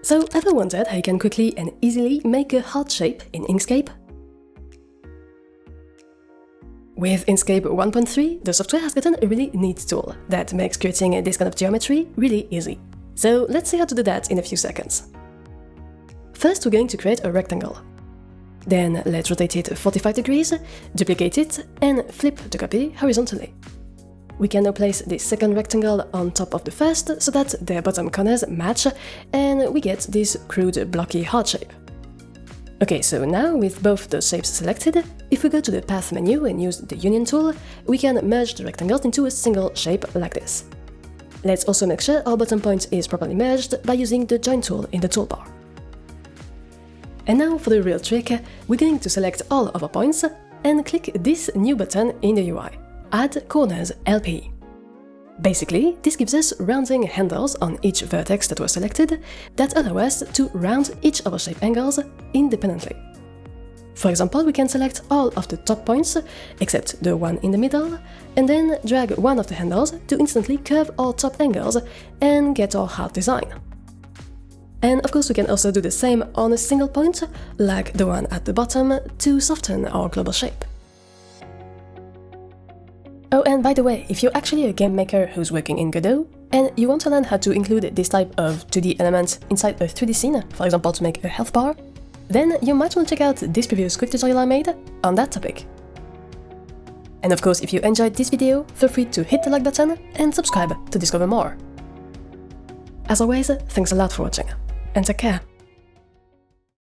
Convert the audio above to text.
So, ever wondered how you can quickly and easily make a heart shape in Inkscape? With Inkscape 1.3, the software has gotten a really neat tool that makes creating this kind of geometry really easy. So let's see how to do that in a few seconds. First, we're going to create a rectangle. Then let's rotate it 45 degrees, duplicate it, and flip the copy horizontally. We can now place the second rectangle on top of the first so that their bottom corners match, and we get this crude blocky heart shape. Okay, so now with both those shapes selected, if we go to the Path menu and use the Union tool, we can merge the rectangles into a single shape like this. Let's also make sure our bottom point is properly merged by using the Join tool in the toolbar. And now for the real trick, we're going to select all of our points and click this new button in the UI. Add Corners LP. Basically, this gives us rounding handles on each vertex that was selected that allow us to round each of our shape angles independently. For example, we can select all of the top points, except the one in the middle, and then drag one of the handles to instantly curve our top angles and get our heart design. And of course, we can also do the same on a single point, like the one at the bottom, to soften our global shape. Oh, and by the way, if you're actually a game maker who's working in Godot, and you want to learn how to include this type of 2D element inside a 3D scene, for example to make a health bar, then you might want to check out this previous quick tutorial I made on that topic. And of course, if you enjoyed this video, feel free to hit the like button and subscribe to discover more. As always, thanks a lot for watching, and take care.